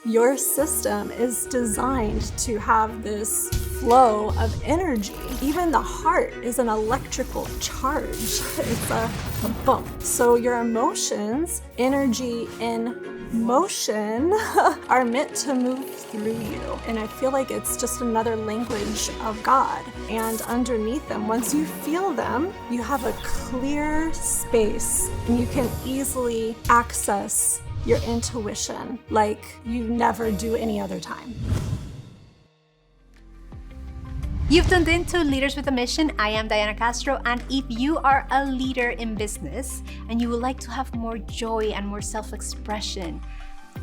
Your system is designed to have this flow of energy. Even the heart is an electrical charge. It's a bump. So your emotions, energy in motion, are meant to move through you. And I feel like it's just another language of God. And underneath them, once you feel them, you have a clear space and you can easily access your intuition like you never do any other time. You've tuned in to Leaders with a Mission. I am Diana Castro, and if you are a leader in business and you would like to have more joy and more self-expression,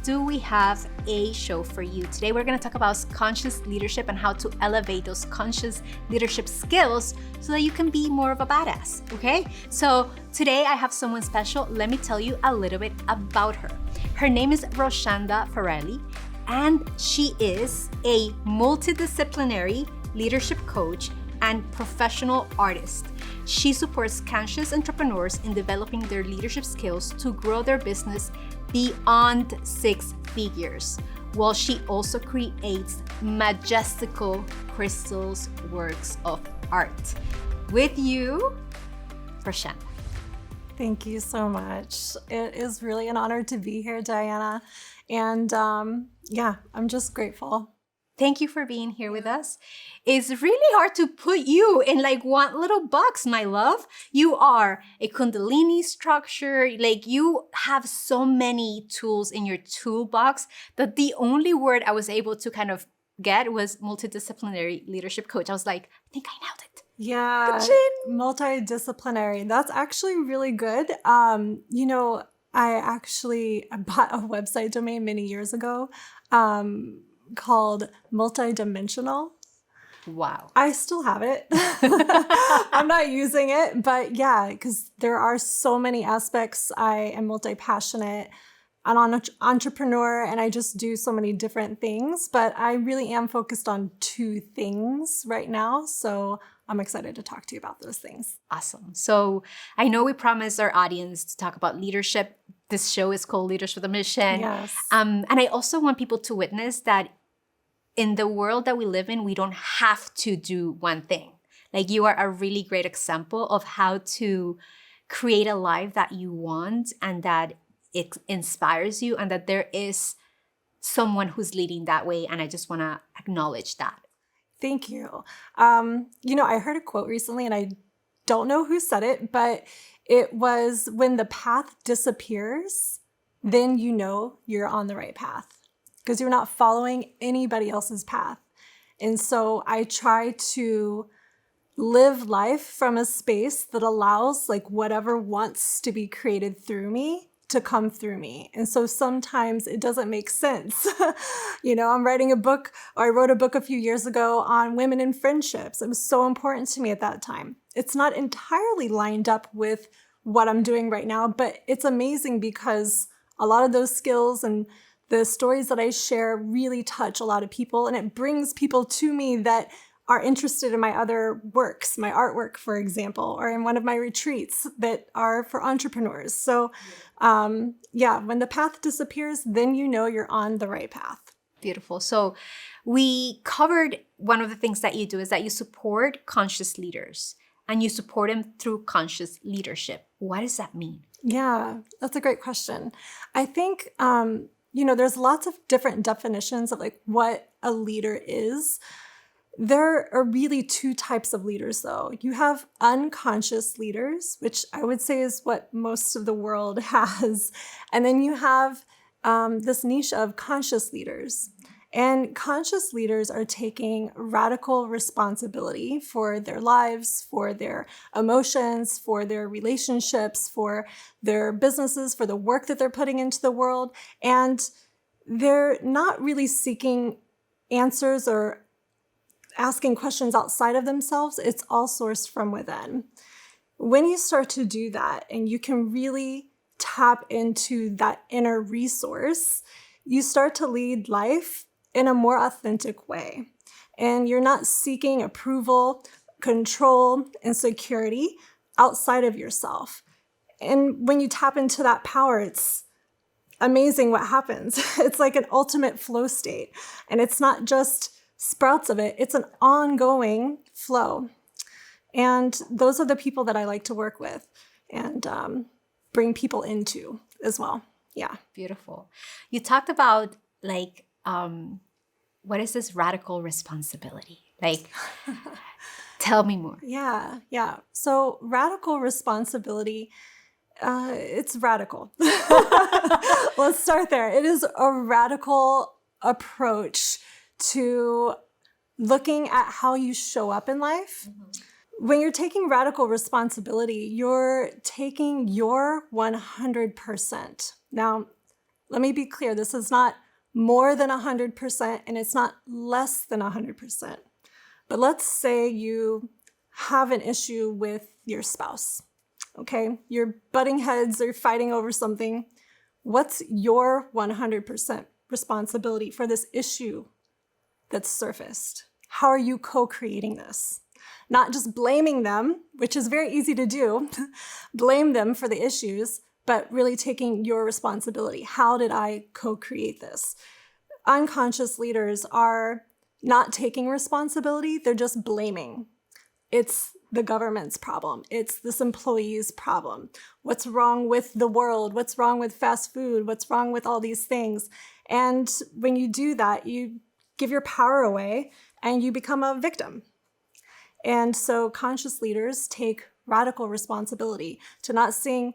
do we have a show for you. Today we're going to talk about conscious leadership and how to elevate those conscious leadership skills so that you can be more of a badass, okay? So today I have someone special. Let me tell you a little bit about her. Her name is Rochonda Ferrelli, and she is a multidisciplinary leadership coach and professional artist. She supports conscious entrepreneurs in developing their leadership skills to grow their business beyond 6 figures, while she also creates majestical crystals works of art. With you, Rochonda. Thank you so much. It is really an honor to be here, Diana. And yeah, I'm just grateful. Thank you for being here with us. It's really hard to put you in like one little box, my love. You are a Kundalini structure. Like you have so many tools in your toolbox that the only word I was able to kind of get was multidisciplinary leadership coach. I was like, I think I nailed it. Yeah, multidisciplinary. That's actually really good. You know, I actually bought a website domain many years ago called Multidimensional. Wow. I still have it. I'm not using it, but yeah, because there are so many aspects. I am multi-passionate, an entrepreneur, and I just do so many different things, but I really am focused on 2 things right now. So I'm excited to talk to you about those things. Awesome. So I know we promised our audience to talk about leadership. This show is called Leaders with a Mission. Yes. And I also want people to witness that in the world that we live in, we don't have to do one thing. Like you are a really great example of how to create a life that you want and that it inspires you and that there is someone who's leading that way. And I just want to acknowledge that. Thank you. You know, I heard a quote recently and I don't know who said it, but it was, when the path disappears, then you know you're on the right path because you're not following anybody else's path. And so I try to live life from a space that allows like whatever wants to be created through me to come through me. And so sometimes it doesn't make sense. You know, I'm writing a book, or I wrote a book a few years ago on women in friendships. It was so important to me at that time. It's not entirely lined up with what I'm doing right now, but it's amazing because a lot of those skills and the stories that I share really touch a lot of people, and it brings people to me that are interested in my other works, my artwork, for example, or in one of my retreats that are for entrepreneurs. So yeah, when the path disappears, then you know you're on the right path. Beautiful. So we covered one of the things that you do is that you support conscious leaders and you support them through conscious leadership. What does that mean? Yeah, that's a great question. I think, you know, there's lots of different definitions of like what a leader is. There are really 2 types of leaders, though. You have unconscious leaders, which I would say is what most of the world has. And then you have this niche of conscious leaders. And conscious leaders are taking radical responsibility for their lives, for their emotions, for their relationships, for their businesses, for the work that they're putting into the world. And they're not really seeking answers or asking questions outside of themselves. It's all sourced from within. When you start to do that and you can really tap into that inner resource, you start to lead life in a more authentic way. And you're not seeking approval, control, and security outside of yourself. And when you tap into that power, it's amazing what happens. It's like an ultimate flow state. And it's not just sprouts of it, it's an ongoing flow. And those are the people that I like to work with and bring people into as well. Yeah. Beautiful. You talked about like, what is this radical responsibility? Like, tell me more. Yeah. So radical responsibility, it's radical. Let's start there. It is a radical approach to looking at how you show up in life. When you're taking radical responsibility, you're taking your 100%. Now, let me be clear. This is not more than 100% and it's not less than 100%. But let's say you have an issue with your spouse, okay? You're butting heads or fighting over something. What's your 100% responsibility for this issue that's surfaced? How are you co-creating this? Not just blaming them, which is very easy to do, blame them for the issues, but really taking your responsibility. How did I co-create this? Unconscious leaders are not taking responsibility, they're just blaming. It's the government's problem. It's this employee's problem. What's wrong with the world? What's wrong with fast food? What's wrong with all these things? And when you do that, you give your power away and you become a victim. And so conscious leaders take radical responsibility to not seeing,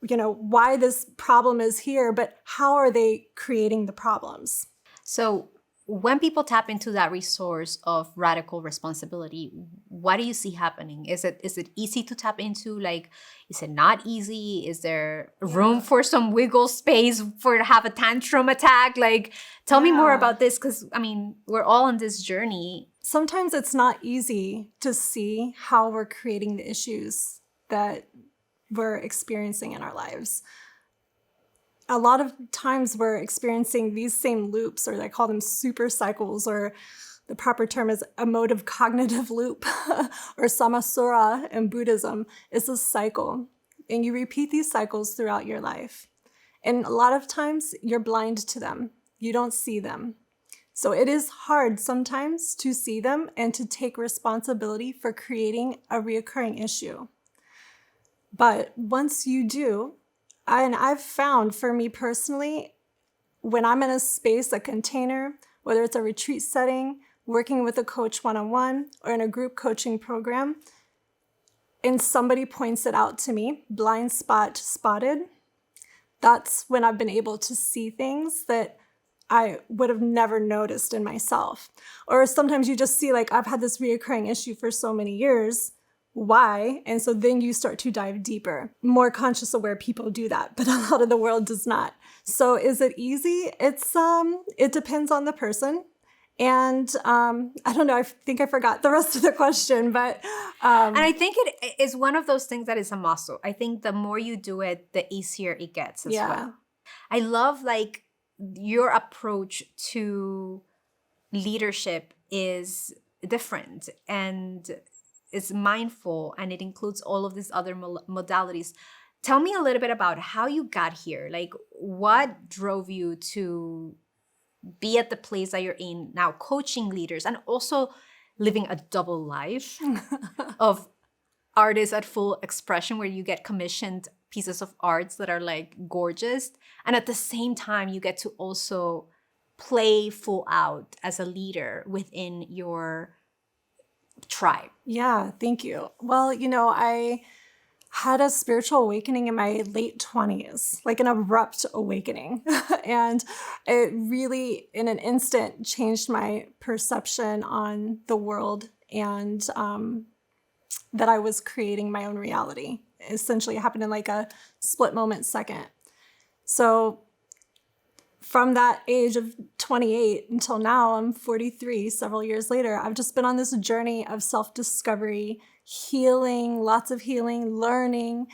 why this problem is here, but how are they creating the problems? So when people tap into that resource of radical responsibility, what do you see happening? Is it easy to tap into? Like, is it not easy? Is there room for some wiggle space to have a tantrum attack? Like, tell me more about this, because we're all on this journey. Sometimes it's not easy to see how we're creating the issues that we're experiencing in our lives. A lot of times we're experiencing these same loops, or I call them super cycles, or the proper term is emotive cognitive loop, or samsara in Buddhism. It's a cycle. And you repeat these cycles throughout your life. And a lot of times you're blind to them. You don't see them. So it is hard sometimes to see them and to take responsibility for creating a reoccurring issue. But once you do, and I've found for me personally, when I'm in a space, a container, whether it's a retreat setting, working with a coach one-on-one, or in a group coaching program, and somebody points it out to me, blind spot spotted, that's when I've been able to see things that I would have never noticed in myself. Or sometimes you just see, like, I've had this reoccurring issue for so many years. Why? And so then you start to dive deeper. More conscious aware people do that, but a lot of the world does not. So is it easy? It depends on the person. And I don't know, I think I forgot the rest of the question, but... and I think it is one of those things that is a muscle. I think the more you do it, the easier it gets as well. I love, like, your approach to leadership is different and is mindful, and it includes all of these other modalities. Tell me a little bit about how you got here. Like, what drove you to be at the place that you're in now, coaching leaders, and also living a double life of artists at full expression, where you get commissioned pieces of arts that are like gorgeous, and at the same time you get to also play full out as a leader within your tribe. Yeah, thank you. Well, I had a spiritual awakening in my late 20s, like an abrupt awakening. And it really, in an instant, changed my perception on the world, and that I was creating my own reality. Essentially, it happened in like a split moment second. So from that age of 28 until now, I'm 43, several years later, I've just been on this journey of self-discovery, healing, lots of healing, learning,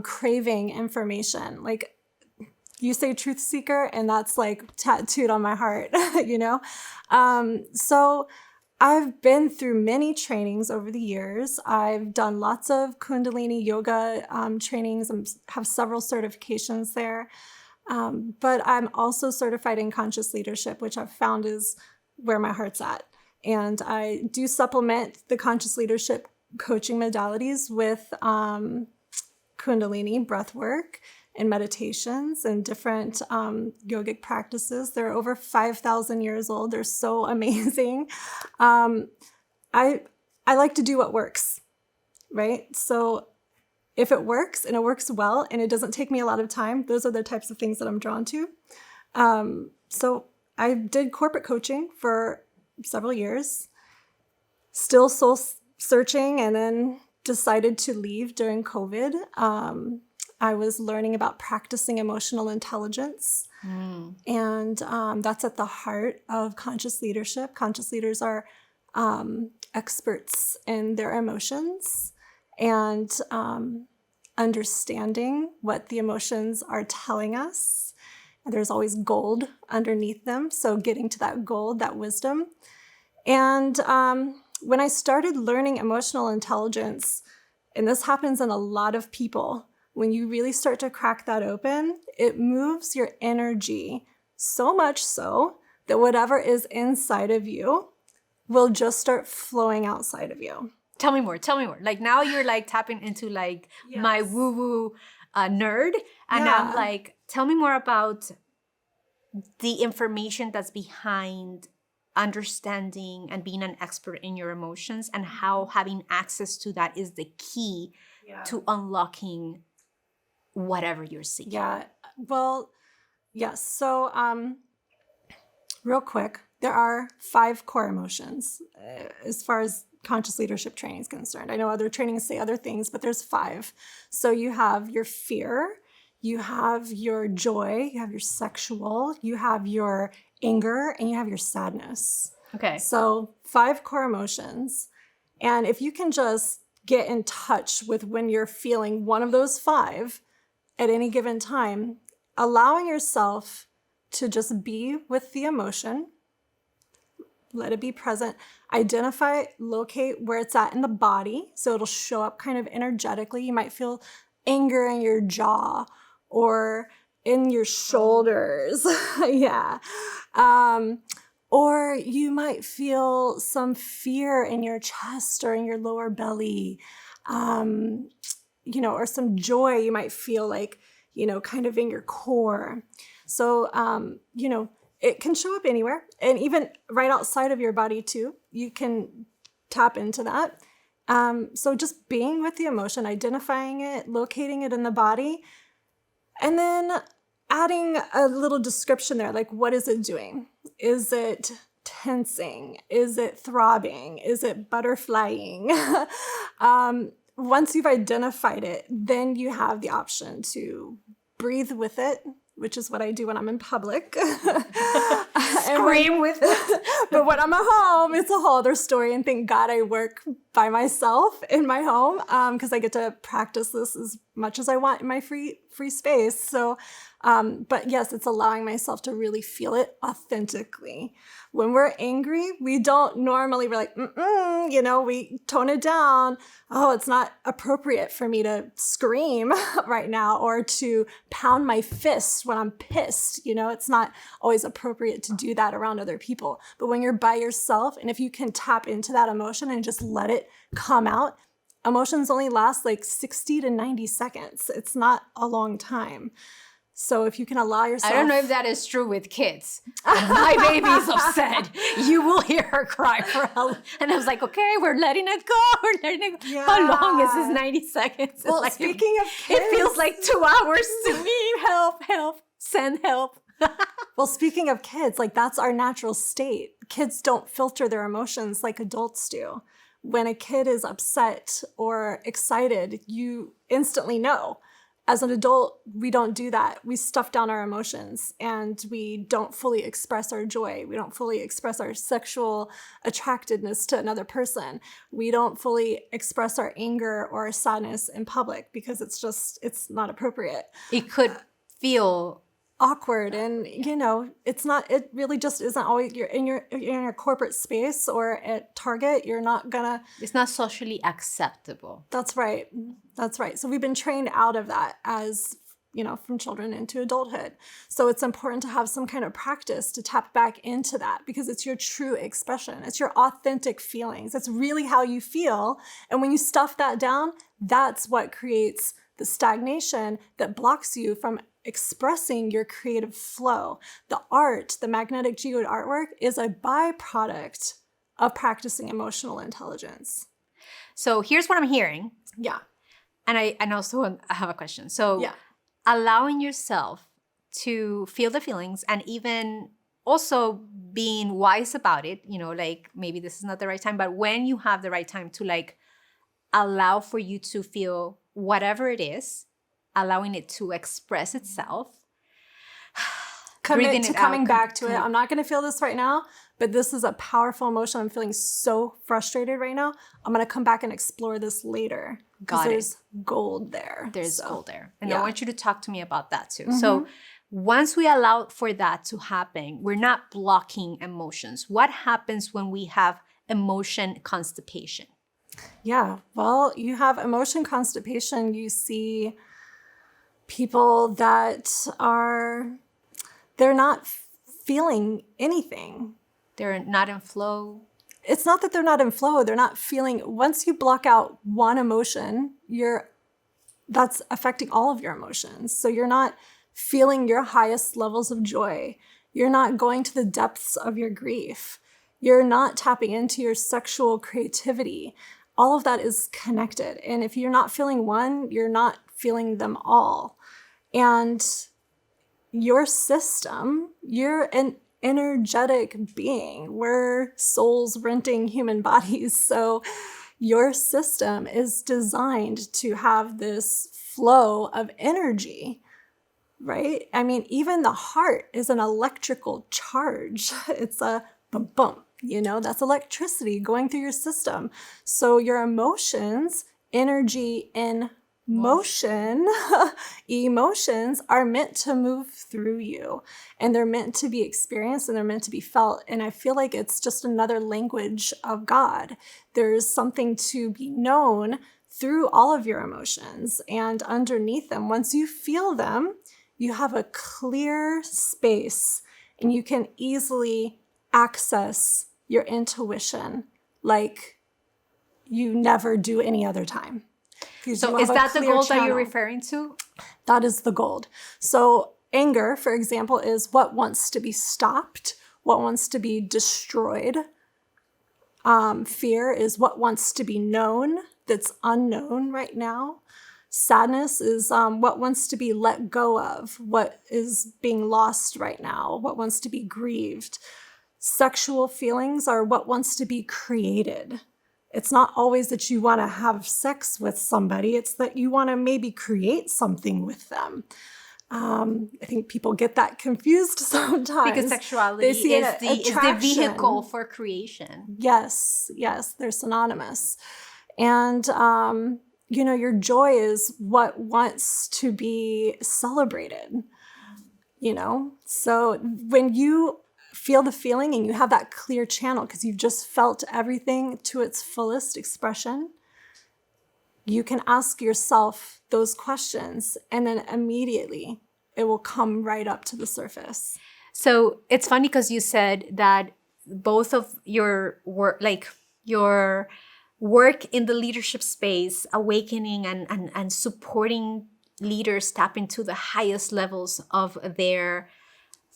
craving information. Like, you say truth seeker, and that's like tattooed on my heart, So I've been through many trainings over the years. I've done lots of Kundalini yoga trainings and have several certifications there. But I'm also certified in conscious leadership, which I've found is where my heart's at. And I do supplement the conscious leadership coaching modalities with Kundalini breath work and meditations and different yogic practices. They're over 5,000 years old. They're so amazing. I like to do what works, right? So if it works and it works well and it doesn't take me a lot of time, those are the types of things that I'm drawn to. So I did corporate coaching for several years, still soul searching, and then decided to leave during COVID. I was learning about practicing emotional intelligence. And that's at the heart of conscious leadership. Conscious leaders are experts in their emotions and understanding what the emotions are telling us. And there's always gold underneath them. So getting to that gold, that wisdom. And when I started learning emotional intelligence, and this happens in a lot of people, when you really start to crack that open, it moves your energy so much so that whatever is inside of you will just start flowing outside of you. Tell me more. Like now you're like tapping into like my woo-woo nerd. And I'm like, tell me more about the information that's behind understanding and being an expert in your emotions and how having access to that is the key to unlocking whatever you're seeking. Yeah. Well, yes. So real quick, there are 5 core emotions as far as conscious leadership training is concerned. I know other trainings say other things, but there's 5. So you have your fear, you have your joy, you have your sexual, you have your anger, and you have your sadness. Okay. So 5 core emotions. And if you can just get in touch with when you're feeling one of those 5 at any given time, allowing yourself to just be with the emotion, let it be present, identify, locate where it's at in the body. So it'll show up kind of energetically. You might feel anger in your jaw or in your shoulders. Or you might feel some fear in your chest or in your lower belly, or some joy you might feel like, kind of in your core. So, it can show up anywhere and even right outside of your body too. You can tap into that. So just being with the emotion, identifying it, locating it in the body, and then adding a little description there, like what is it doing? Is it tensing? Is it throbbing? Is it butterflying? Once you've identified it, then you have the option to breathe with it, which is what I do when I'm in public. Scream with it. But when I'm at home, it's a whole other story. And thank God I work by myself in my home because I get to practice this as much as I want in my free space. So, but yes, it's allowing myself to really feel it authentically. When we're angry, we don't normally, we're like, we tone it down. Oh, it's not appropriate for me to scream right now or to pound my fist when I'm pissed. It's not always appropriate to do that around other people. But when you're by yourself, and if you can tap into that emotion and just let it come out, emotions only last like 60 to 90 seconds. It's not a long time. So if you can allow yourself... I don't know if that is true with kids. My baby is upset. You will hear her cry for help. And I was like, okay, we're letting it go. Yeah. How long is this 90 seconds? Well, like, speaking of kids... It feels like 2 hours to me. Help, send help. Well, speaking of kids, like that's our natural state. Kids don't filter their emotions like adults do. When a kid is upset or excited, you instantly know. As an adult, we don't do that. We stuff down our emotions and we don't fully express our joy. We don't fully express our sexual attractedness to another person. We don't fully express our anger or our sadness in public because it's not appropriate. It could feel awkward and it really just isn't always. You're in your corporate space or at Target, it's not socially acceptable. That's right. So we've been trained out of that as from children into adulthood. So it's important to have some kind of practice to tap back into that, because it's your true expression. It's your authentic feelings. It's really how you feel. And when you stuff that down, that's what creates the stagnation that blocks you from expressing your creative flow. The art, the magnetic geode artwork, is a byproduct of practicing emotional intelligence. So here's what I'm hearing. Yeah. And I also have a question. So Yeah. allowing yourself to feel the feelings, and even also being wise about it, like maybe this is not the right time, but when you have the right time to like allow for you to feel whatever it is, allowing it to express itself. Commit to coming back to it. I'm not going to feel this right now, but this is a powerful emotion. I'm feeling so frustrated right now. I'm going to come back and explore this later. Got it. There's gold there. There's gold there. And yeah. I want you to talk to me about that too. So once we allow for that to happen, we're not blocking emotions. What happens when we have emotion constipation? Yeah, well, you have emotion constipation. You see people that they're not feeling anything. They're not in flow. It's not that they're not in flow. They're not feeling. Once you block out one emotion, that's affecting all of your emotions. So you're not feeling your highest levels of joy. You're not going to the depths of your grief. You're not tapping into your sexual creativity. All of that is connected. And if you're not feeling one, you're not feeling them all. And your system, you're an energetic being. We're souls renting human bodies. So your system is designed to have this flow of energy, right? I mean, even the heart is an electrical charge. It's a bump, bump. That's electricity going through your system. So your emotions, energy in motion, emotions are meant to move through you, and they're meant to be experienced, and they're meant to be felt. And I feel like it's just another language of God. There's something to be known through all of your emotions and underneath them. Once you feel them, you have a clear space, and you can easily access your intuition like you never do any other time. So is that the gold that you're referring to? That is the gold. So anger, for example, is what wants to be stopped, what wants to be destroyed. Fear is what wants to be known that's unknown right now. Sadness is what wants to be let go of, what is being lost right now, what wants to be grieved. Sexual feelings are what wants to be created. It's not always that you want to have sex with somebody. It's that you want to maybe create something with them. I think people get that confused sometimes. Because sexuality is the vehicle for creation. Yes, they're synonymous. And, your joy is what wants to be celebrated, So when you feel the feeling and you have that clear channel because you've just felt everything to its fullest expression, you can ask yourself those questions, and then immediately it will come right up to the surface. So it's funny because you said that both of your work, like your work in the leadership space, awakening and supporting leaders tap into the highest levels of their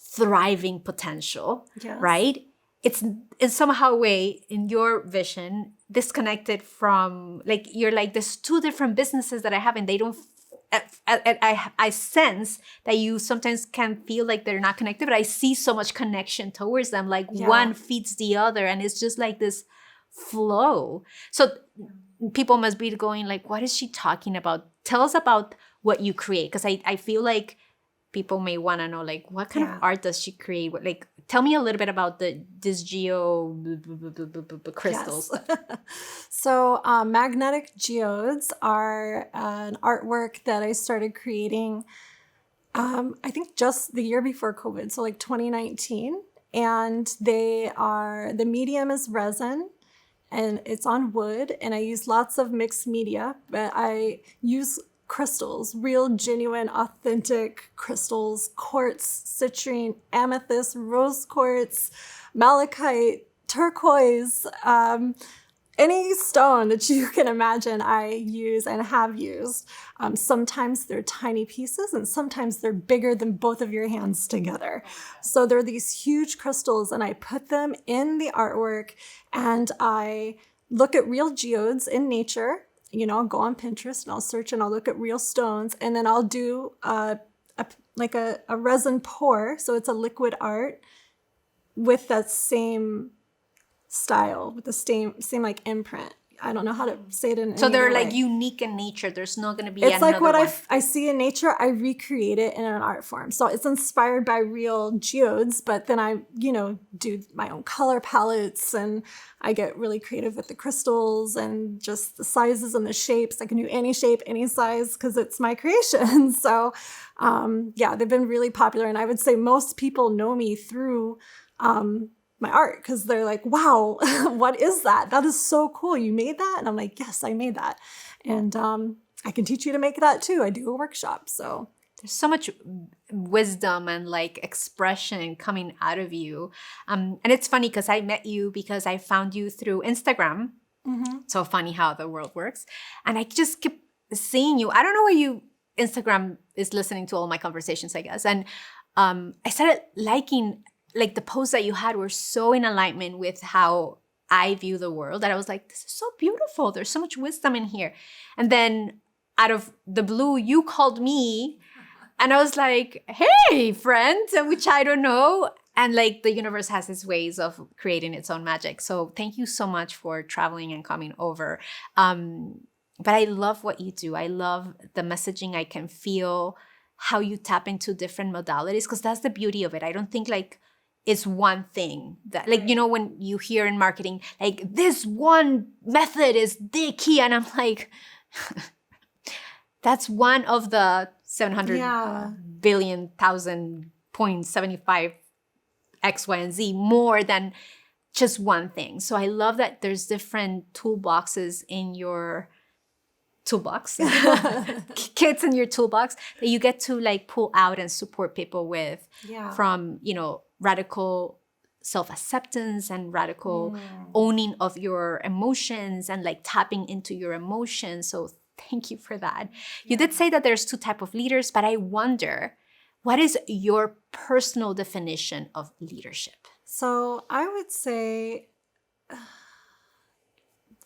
thriving potential, yes. Right? It's in somehow way, in your vision, disconnected from, like, you're like, there's two different businesses that I have, and they don't, I sense that you sometimes can feel like they're not connected, but I see so much connection towards them, like one feeds the other, and it's just like this flow. So people must be going like, what is she talking about? Tell us about what you create, because I feel like people may want to know, like, what kind of art does she create? Like, tell me a little bit about this crystals. Yes. So magnetic geodes are an artwork that I started creating, I think just the year before COVID, so like 2019. And the medium is resin, and it's on wood, and I use lots of mixed media, but I use crystals, real, genuine, authentic crystals, quartz, citrine, amethyst, rose quartz, malachite, turquoise, any stone that you can imagine I use and have used. Sometimes they're tiny pieces and sometimes they're bigger than both of your hands together. So they're these huge crystals and I put them in the artwork and I look at real geodes in nature. You know, I'll go on Pinterest and I'll search and I'll look at real stones and then I'll do a resin pour. So it's a liquid art with that same style, with the same like imprint. I don't know how to say it in. So they're like way. Unique in nature. There's not going to be. It's like what one. I see in nature. I recreate it in an art form. So it's inspired by real geodes, but then I, do my own color palettes and I get really creative with the crystals and just the sizes and the shapes. I can do any shape, any size because it's my creation. So, they've been really popular, and I would say most people know me through. My art, because they're like, wow, what is that? That is so cool. You made that? And I'm like, yes, I made that. And I can teach you to make that too. I do a workshop. So there's so much wisdom and like expression coming out of you. And it's funny because I met you because I found you through Instagram. Mm-hmm. So funny how the world works. And I just kept seeing you. I don't know why Instagram is listening to all my conversations, I guess. And I started liking like the posts that you had were so in alignment with how I view the world that I was like, this is so beautiful. There's so much wisdom in here. And then out of the blue, you called me and I was like, hey, friend, which I don't know. And like the universe has its ways of creating its own magic. So thank you so much for traveling and coming over. But I love what you do. I love the messaging. I can feel how you tap into different modalities because that's the beauty of it. I don't think like it's one thing that like, when you hear in marketing, like this one method is the key. And I'm like, that's one of the 700 billion, 1,000.75 X, Y, and Z more than just one thing. So I love that there's different toolboxes in your toolbox, kits in your toolbox that you get to like pull out and support people with from, radical self-acceptance and radical owning of your emotions and like tapping into your emotions. So thank you for that. You did say that there's two types of leaders, but I wonder, what is your personal definition of leadership? So I would say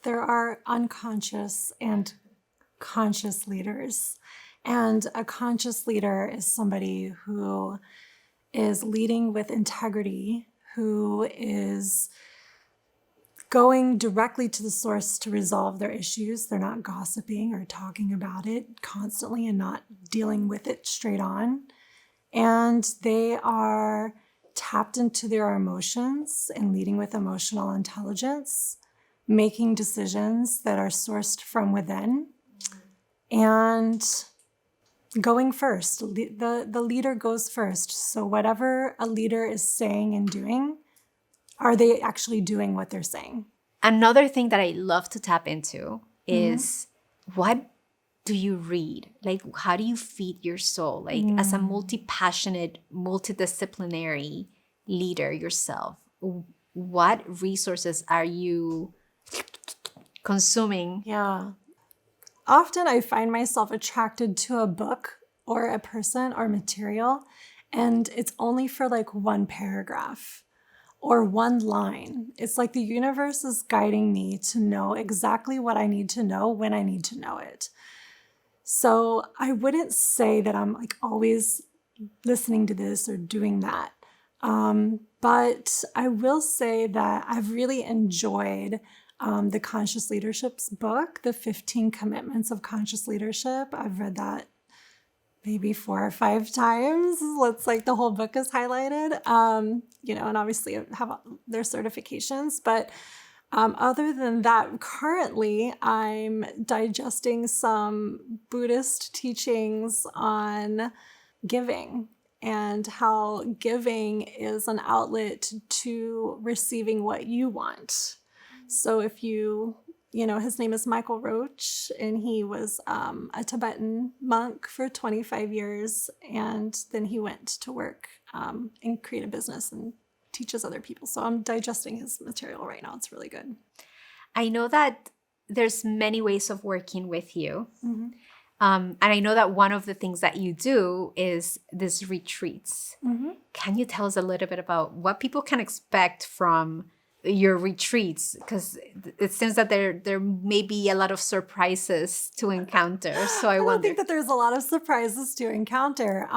there are unconscious and conscious leaders. And a conscious leader is somebody who is leading with integrity, who is going directly to the source to resolve their issues. They're not gossiping or talking about it constantly and not dealing with it straight on. And they are tapped into their emotions and leading with emotional intelligence, making decisions that are sourced from within, and going first. The leader goes first. So whatever a leader is saying and doing, are they actually doing what they're saying? Another thing that I love to tap into is what do you read? Like, how do you feed your soul? Like, as a multi-passionate, multidisciplinary leader yourself, what resources are you consuming? Yeah. Often I find myself attracted to a book or a person or material, and it's only for like one paragraph or one line. It's like the universe is guiding me to know exactly what I need to know when I need to know it. So I wouldn't say that I'm like always listening to this or doing that. But I will say that I've really enjoyed the Conscious Leadership's book, The 15 Commitments of Conscious Leadership. I've read that maybe 4 or 5 times. It's like the whole book is highlighted, and obviously have their certifications. But other than that, currently I'm digesting some Buddhist teachings on giving and how giving is an outlet to receiving what you want. So if his name is Michael Roach, and he was a Tibetan monk for 25 years. And then he went to work and create a business and teaches other people. So I'm digesting his material right now. It's really good. I know that there's many ways of working with you. Mm-hmm. And I know that one of the things that you do is these retreats. Mm-hmm. Can you tell us a little bit about what people can expect from your retreats? Because it seems that there may be a lot of surprises to encounter. So I don't wonder. think that there's a lot of surprises to encounter.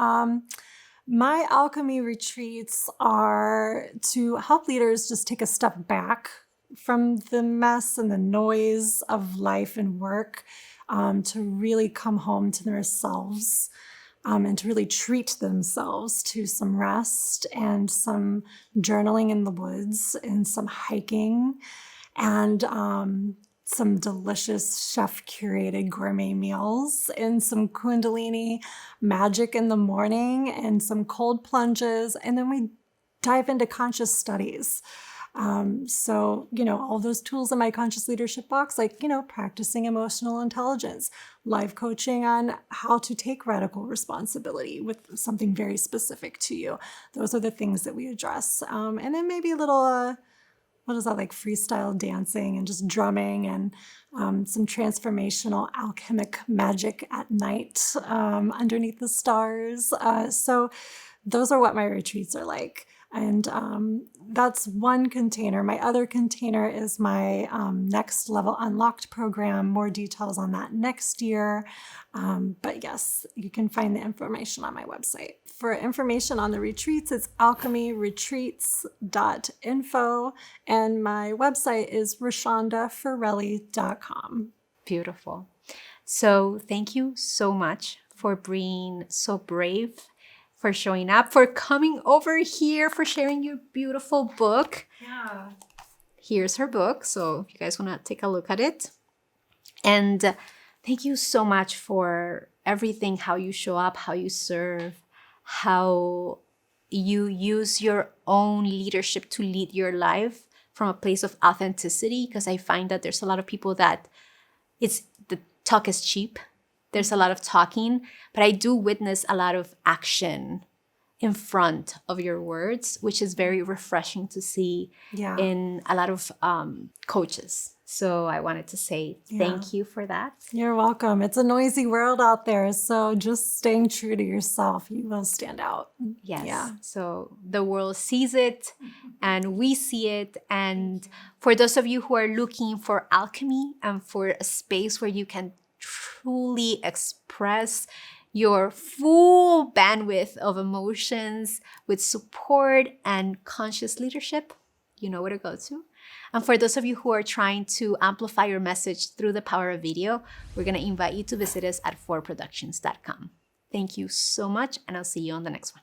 My alchemy retreats are to help leaders just take a step back from the mess and the noise of life and work, to really come home to themselves, and to really treat themselves to some rest and some journaling in the woods and some hiking and some delicious chef-curated gourmet meals and some Kundalini magic in the morning and some cold plunges. And then we dive into conscious studies. So, all those tools in my conscious leadership box, like, practicing emotional intelligence, life coaching on how to take radical responsibility with something very specific to you. Those are the things that we address. And then maybe a little, like freestyle dancing and just drumming and some transformational alchemic magic at night underneath the stars. So those are what my retreats are like. And that's one container. My other container is my Next Level Unlocked program. More details on that next year. But yes, you can find the information on my website. For information on the retreats, it's alchemyretreats.info. And my website is rochondaferrelli.com. Beautiful. So thank you so much for being so brave, for showing up, for coming over here, for sharing your beautiful book. Yeah. Here's her book. So if you guys want to take a look at it. And thank you so much for everything, how you show up, how you serve, how you use your own leadership to lead your life from a place of authenticity. Because I find that there's a lot of people that the talk is cheap. There's a lot of talking, but I do witness a lot of action in front of your words, which is very refreshing to see in a lot of coaches. So I wanted to say thank you for that. You're welcome. It's a noisy world out there. So just staying true to yourself, you will stand out. Yes. Yeah. So the world sees it and we see it. And for those of you who are looking for alchemy and for a space where you can truly express your full bandwidth of emotions with support and conscious leadership, you know where to go to. And for those of you who are trying to amplify your message through the power of video, we're going to invite you to visit us at 4productions.com. Thank you so much, and I'll see you on the next one.